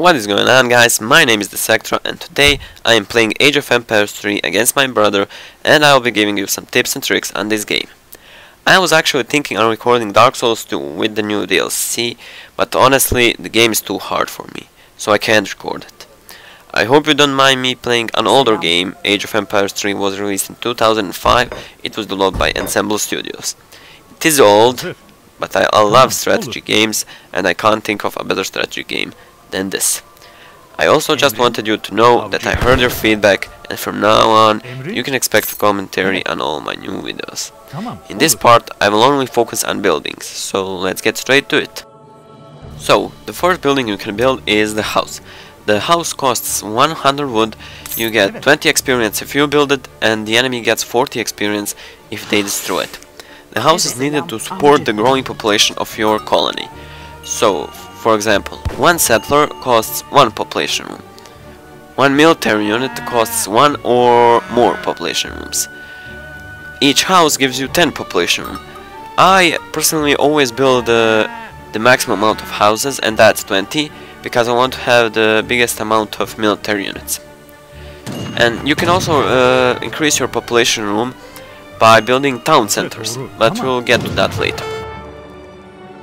What is going on, guys? My name is Disectra and today I am playing Age of Empires 3 against my brother, and I will be giving you some tips and tricks on this game. I was actually thinking on recording Dark Souls 2 with the new DLC, but honestly the game is too hard for me, so I can't record it. I hope you don't mind me playing an older game. Age of Empires 3 was released in 2005, it was developed by Ensemble Studios. It is old, but I love strategy games and I can't think of a better strategy game than this. I also just wanted you to know that I heard your feedback, and from now on you can expect a commentary on all my new videos. In this part I will only focus on buildings, so let's get straight to it. So, the first building you can build is the house. The house costs 100 wood, you get 20 experience if you build it, and the enemy gets 40 experience if they destroy it. The house is needed to support the growing population of your colony. So, for example, one settler costs one population room. One military unit costs one or more population rooms. Each house gives you 10 population room. I personally always build the maximum amount of houses, and that's 20, because I want to have the biggest amount of military units. And you can also increase your population room by building town centers, but we'll get to that later.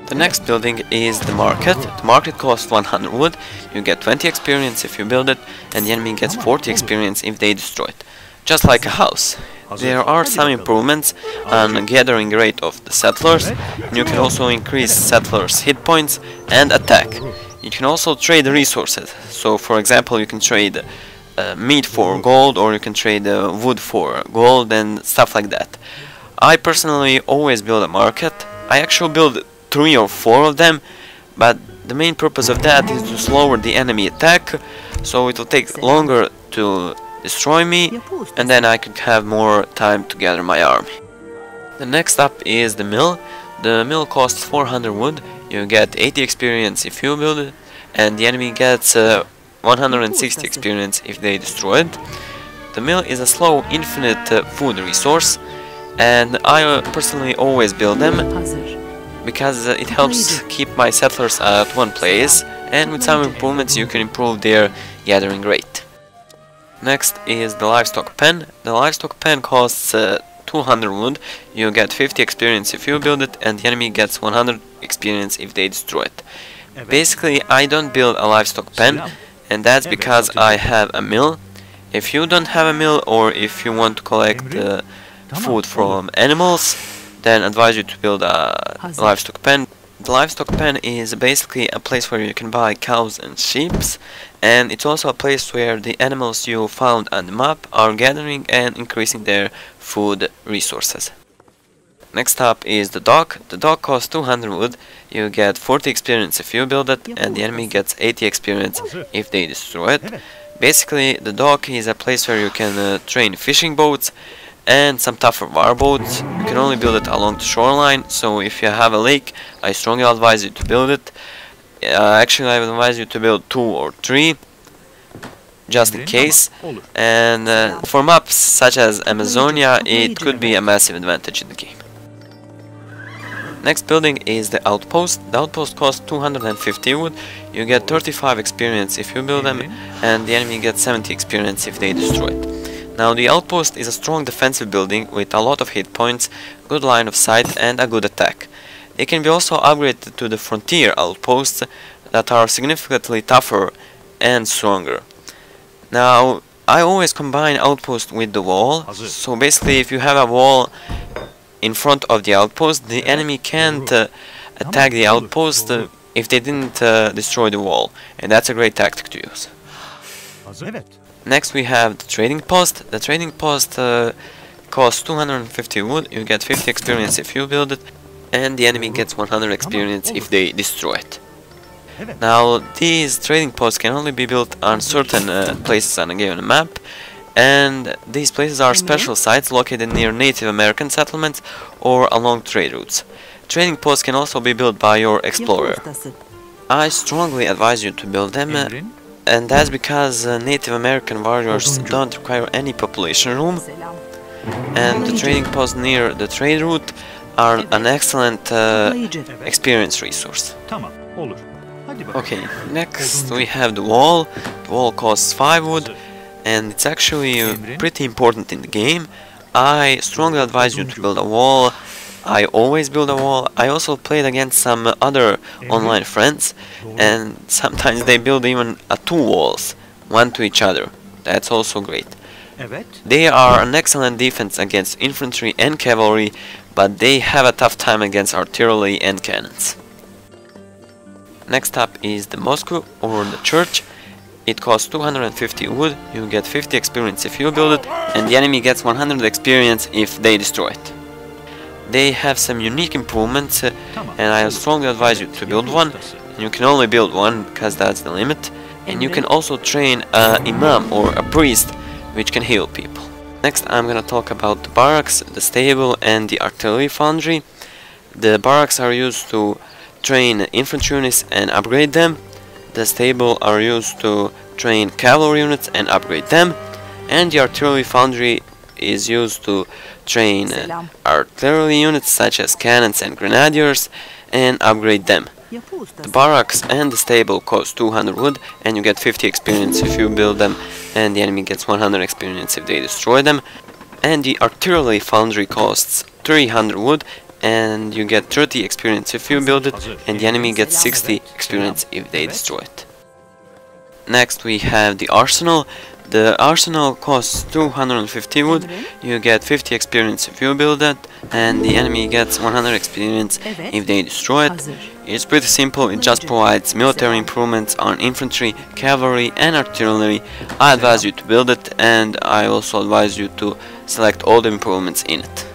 The next building is the market. The market costs 100 wood, you get 20 experience if you build it, and the enemy gets 40 experience if they destroy it. Just like a house. There are some improvements on the gathering rate of the settlers, and you can also increase settlers' hit points and attack. You can also trade resources, so for example you can trade meat for gold, or you can trade wood for gold and stuff like that. I personally always build a market. I actually build 3 or 4 of them, but the main purpose of that is to slow the enemy attack, so it will take longer to destroy me, and then I could have more time to gather my army. The next up is the mill. The mill costs 400 wood, you get 80 experience if you build it, and the enemy gets 160 experience if they destroy it. The mill is a slow infinite food resource, and I personally always build them because it helps keep my settlers at one place, and with some improvements you can improve their gathering rate. Next is the Livestock Pen. The Livestock Pen costs 200 wood, you get 50 experience if you build it, and the enemy gets 100 experience if they destroy it. Basically, I don't build a Livestock Pen, and that's because I have a mill. If you don't have a mill, or if you want to collect food from animals, then I advise you to build a Livestock Pen. The Livestock Pen is basically a place where you can buy cows and sheep, and it's also a place where the animals you found on the map are gathering and increasing their food resources. Next up is the dock. The dock costs 200 wood, you get 40 experience if you build it, and the enemy gets 80 experience if they destroy it. Basically, the dock is a place where you can train fishing boats and some tougher war boats. You can only build it along the shoreline, so if you have a lake, I strongly advise you to build it. Actually, I would advise you to build 2 or 3, just in case. And for maps such as Amazonia, it could be a massive advantage in the game. Next building is the Outpost. The Outpost costs 250 wood, you get 35 experience if you build them, and the enemy gets 70 experience if they destroy it. Now, the Outpost is a strong defensive building with a lot of hit points, good line of sight and a good attack. They can be also upgraded to the Frontier Outposts that are significantly tougher and stronger. Now, I always combine Outpost with the wall, so basically if you have a wall in front of the outpost, the enemy can't attack the outpost if they didn't destroy the wall, and that's a great tactic to use. Next we have the trading post. The trading post costs 250 wood, you get 50 experience if you build it, and the enemy gets 100 experience if they destroy it. Now, these trading posts can only be built on certain places on a given map, and these places are special sites located near Native American settlements or along trade routes. Trading posts can also be built by your explorer. I strongly advise you to build them, and that's because Native American warriors don't require any population room, and the trading posts near the trade route are an excellent experience resource. Okay, next we have the wall. The wall costs 5 wood, and it's actually pretty important in the game. I strongly advise you to build a wall. I always build a wall. I also played against some other online friends, and sometimes they build even 2 walls, one to each other. That's also great. They are an excellent defense against infantry and cavalry, but they have a tough time against artillery and cannons. Next up is the mosque or the church. It costs 250 wood, you get 50 experience if you build it, and the enemy gets 100 experience if they destroy it. They have some unique improvements, and I strongly advise you to build one. You can only build one because that's the limit. And you can also train an imam or a priest, which can heal people. Next I'm gonna talk about the barracks, the stable and the artillery foundry. The barracks are used to train infantry units and upgrade them. The stable are used to train cavalry units and upgrade them. And the artillery foundry is used to train artillery units such as cannons and grenadiers and upgrade them. The barracks and the stable cost 200 wood, and you get 50 experience if you build them, and the enemy gets 100 experience if they destroy them. And the artillery foundry costs 300 wood, and you get 30 experience if you build it, and the enemy gets 60 experience if they destroy it. Next we have the arsenal. The arsenal costs 250 wood, you get 50 experience if you build it, and the enemy gets 100 experience if they destroy it. It's pretty simple, it just provides military improvements on infantry, cavalry and artillery. I advise you to build it, and I also advise you to select all the improvements in it.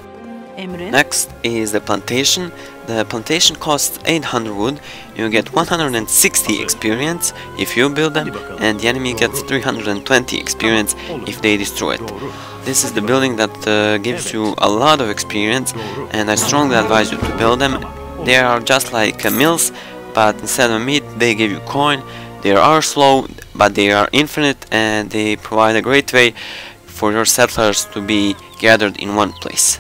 Next is the plantation. The plantation costs 800 wood, you get 160 experience if you build them, and the enemy gets 320 experience if they destroy it. This is the building that gives you a lot of experience, and I strongly advise you to build them. They are just like mills, but instead of meat they give you coin. They are slow, but they are infinite, and they provide a great way for your settlers to be gathered in one place.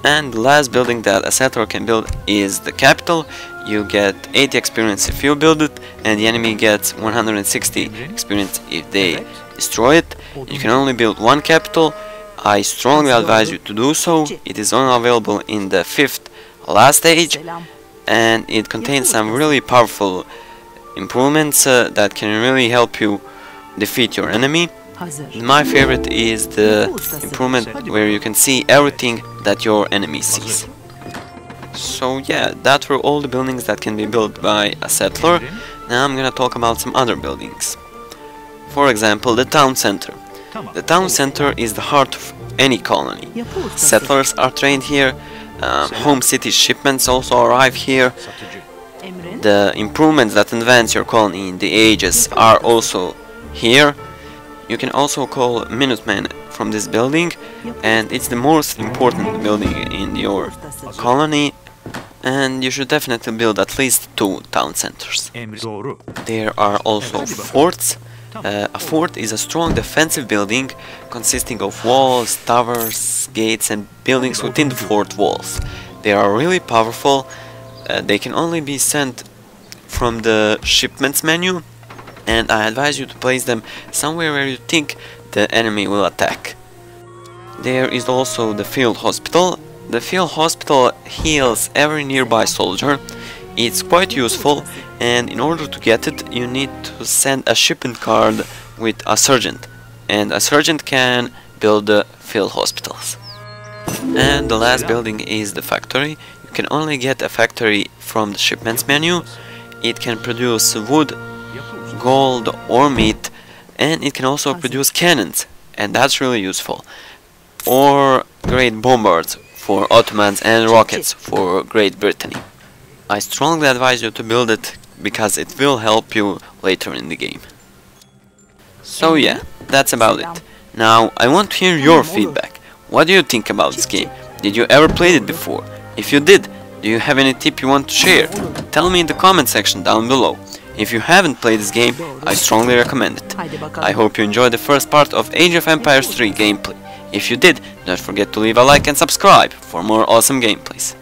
And the last building that a settler can build is the capital. You get 80 experience if you build it, and the enemy gets 160 experience if they destroy it. You can only build one capital. I strongly advise you to do so. It is only available in the 5th last stage, and it contains some really powerful improvements that can really help you defeat your enemy. My favorite is the improvement where you can see everything that your enemy sees. So yeah, that were all the buildings that can be built by a settler. Now I'm gonna talk about some other buildings. For example, the town center. The town center is the heart of any colony. Settlers are trained here, home city shipments also arrive here. The improvements that advance your colony in the ages are also here. You can also call Minutemen from this building, and it's the most important building in your colony, and you should definitely build at least 2 town centers. There are also forts. A fort is a strong defensive building consisting of walls, towers, gates and buildings within the fort walls. They are really powerful. They can only be sent from the shipments menu, and I advise you to place them somewhere where you think the enemy will attack. There is also the field hospital. The field hospital heals every nearby soldier. It's quite useful, and in order to get it you need to send a shipment card with a sergeant, and a sergeant can build the field hospitals. And the last building is the factory. You can only get a factory from the shipments menu. It can produce wood, gold or meat, and it can also produce cannons, and that's really useful, or great bombards for Ottomans and rockets for Great Britain. I strongly advise you to build it because it will help you later in the game. So yeah, that's about it. Now I want to hear your feedback. What do you think about this game? Did you ever play it before? If you did, do you have any tip you want to share? Tell me in the comment section down below. If you haven't played this game, I strongly recommend it. I hope you enjoyed the first part of Age of Empires 3 gameplay. If you did, don't forget to leave a like and subscribe for more awesome gameplays.